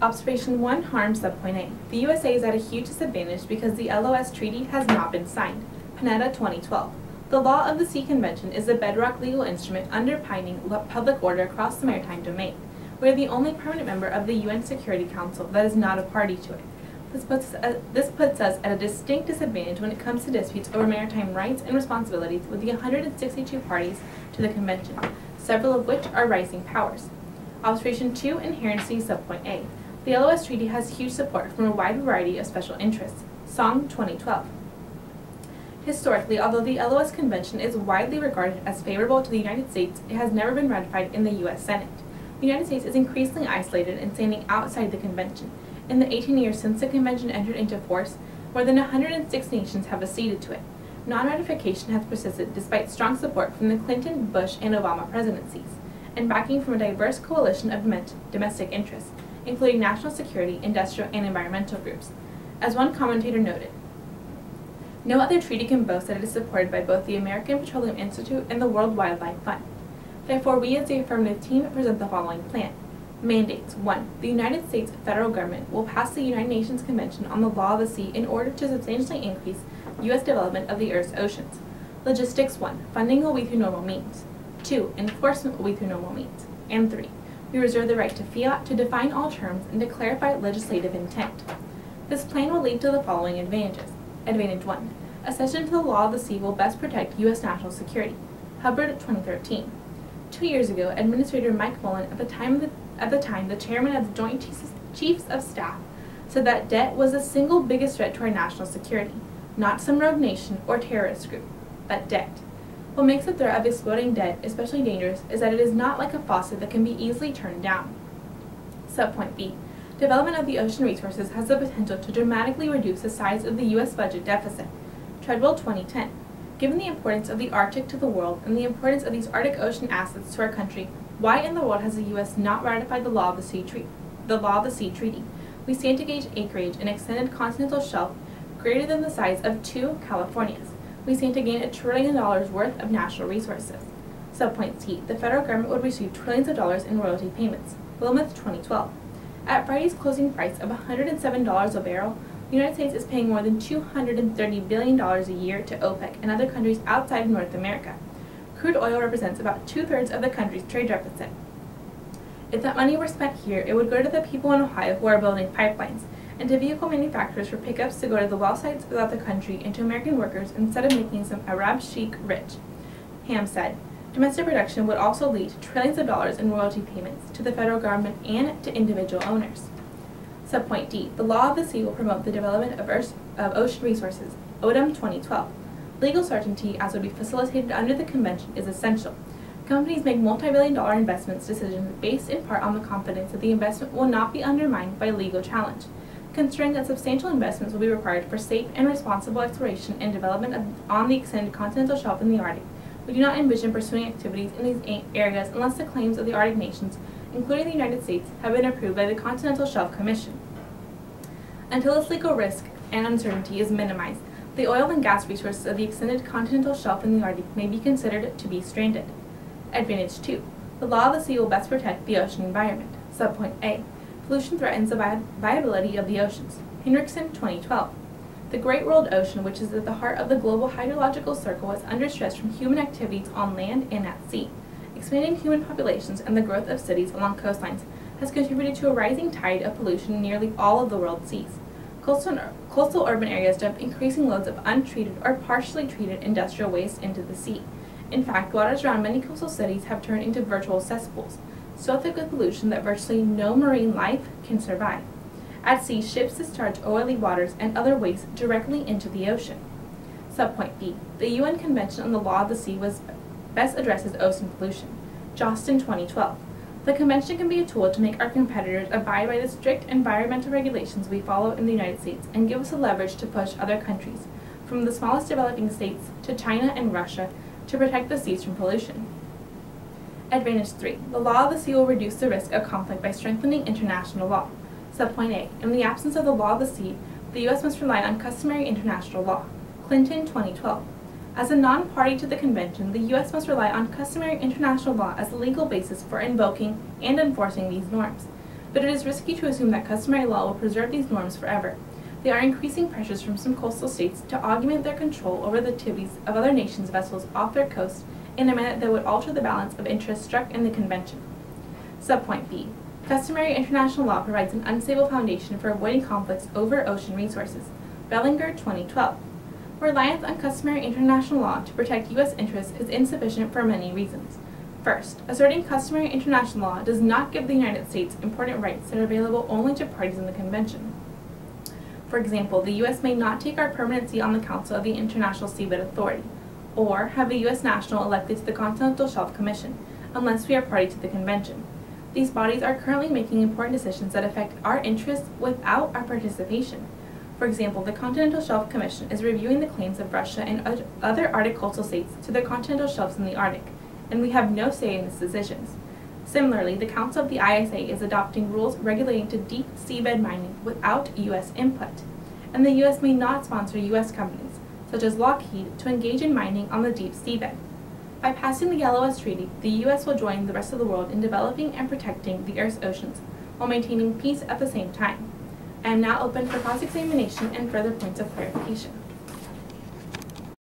Observation 1, harm subpoint A. The USA is at a huge disadvantage because the LOS treaty has not been signed. Panetta 2012. The Law of the Sea Convention is the bedrock legal instrument underpinning public order across the maritime domain. We are the only permanent member of the UN Security Council that is not a party to it. This puts us at a distinct disadvantage when it comes to disputes over maritime rights and responsibilities with the 162 parties to the Convention, several of which are rising powers. Observation 2, inherency subpoint A. The LOS Treaty has huge support from a wide variety of special interests. Song 2012. Historically, although the LOS Convention is widely regarded as favorable to the United States, it has never been ratified in the U.S. Senate. The United States is increasingly isolated and standing outside the Convention. In the 18 years since the Convention entered into force, more than 106 nations have acceded to it. Non-ratification has persisted despite strong support from the Clinton, Bush, and Obama presidencies, and backing from a diverse coalition of domestic interests, including national security, industrial, and environmental groups. As one commentator noted, no other treaty can boast that it is supported by both the American Petroleum Institute and the World Wildlife Fund. Therefore, we as the affirmative team present the following plan. Mandates. 1. The United States federal government will pass the United Nations Convention on the Law of the Sea in order to substantially increase U.S. development of the Earth's oceans. Logistics. 1. Funding will be through normal means. 2. Enforcement will be through normal means. And 3. We reserve the right to fiat to define all terms and to clarify legislative intent. This plan will lead to the following advantages. Advantage 1. Accession to the Law of the Sea will best protect U.S. national security. Hubbard 2013. 2 years ago, Administrator Mike Mullen, at the time the chairman of the Joint Chiefs of Staff, said that debt was the single biggest threat to our national security, not some rogue nation or terrorist group, but debt. What makes the threat of exploding debt especially dangerous is that it is not like a faucet that can be easily turned down. Subpoint B. Development of the ocean resources has the potential to dramatically reduce the size of the U.S. budget deficit. Treadwell 2010. Given the importance of the Arctic to the world and the importance of these Arctic Ocean assets to our country, why in the world has the U.S. not ratified the Law of the Sea Treaty? We stand to gauge acreage and extended continental shelf greater than the size of 2 Californias. We stand to gain $1 trillion worth of natural resources. Subpoint C. The federal government would receive trillions of dollars in royalty payments. Wilmoth 2012. At Friday's closing price of $107 a barrel, the United States is paying more than $230 billion a year to OPEC and other countries outside of North America. Crude oil represents about 2/3 of the country's trade deficit. If that money were spent here, it would go to the people in Ohio who are building pipelines, and to vehicle manufacturers for pickups to go to the well sites throughout the country and to American workers instead of making some Arab sheik rich. Ham said, domestic production would also lead to trillions of dollars in royalty payments to the federal government and to individual owners. Subpoint D. The Law of the Sea will promote the development of ocean resources. Odom 2012. Legal certainty, as would be facilitated under the Convention, is essential. Companies make multi-billion-dollar investment decisions based in part on the confidence that the investment will not be undermined by legal challenge. Considering that substantial investments will be required for safe and responsible exploration and development on the extended continental shelf in the Arctic, we do not envision pursuing activities in these areas unless the claims of the Arctic nations, including the United States, have been approved by the Continental Shelf Commission. Until this legal risk and uncertainty is minimized, the oil and gas resources of the extended continental shelf in the Arctic may be considered to be stranded. Advantage 2. The Law of the Sea will best protect the ocean environment. Subpoint A. Pollution threatens the viability of the oceans. Henriksen 2012. The Great World Ocean, which is at the heart of the global hydrological circle, is under stress from human activities on land and at sea. Expanding human populations and the growth of cities along coastlines has contributed to a rising tide of pollution in nearly all of the world's seas. Coastal urban areas dump increasing loads of untreated or partially treated industrial waste into the sea. In fact, waters around many coastal cities have turned into virtual cesspools, so thick with pollution that virtually no marine life can survive. At sea, ships discharge oily waters and other waste directly into the ocean. Subpoint B. The UN Convention on the Law of the Sea best addresses ocean pollution. Johnston 2012. The Convention can be a tool to make our competitors abide by the strict environmental regulations we follow in the United States and give us a leverage to push other countries, from the smallest developing states to China and Russia, to protect the seas from pollution. Advantage 3. The Law of the Sea will reduce the risk of conflict by strengthening international law. Subpoint A. In the absence of the Law of the Sea, the U.S. must rely on customary international law. Clinton 2012. As a non-party to the Convention, the U.S. must rely on customary international law as the legal basis for invoking and enforcing these norms. but it is risky to assume that customary law will preserve these norms forever. There are increasing pressures from some coastal states to augment their control over the activities of other nations' vessels off their coast in a manner that would alter the balance of interests struck in the Convention. Subpoint B. Customary international law provides an unstable foundation for avoiding conflicts over ocean resources. Bellinger, 2012. Reliance on customary international law to protect U.S. interests is insufficient for many reasons. First, asserting customary international law does not give the United States important rights that are available only to parties in the Convention. For example, the U.S. may not take our permanent seat on the Council of the International Seabed Authority, or have a U.S. national elected to the Continental Shelf Commission, unless we are party to the Convention. These bodies are currently making important decisions that affect our interests without our participation. For example, the Continental Shelf Commission is reviewing the claims of Russia and other Arctic coastal states to their continental shelves in the Arctic, and we have no say in its decisions. Similarly, the Council of the ISA is adopting rules regulating to deep seabed mining without U.S. input, and the U.S. may not sponsor U.S. companies, such as Lockheed, to engage in mining on the deep seabed. By passing the LOS Treaty, the U.S. will join the rest of the world in developing and protecting the Earth's oceans, while maintaining peace at the same time. I am now open for cross-examination and further points of clarification.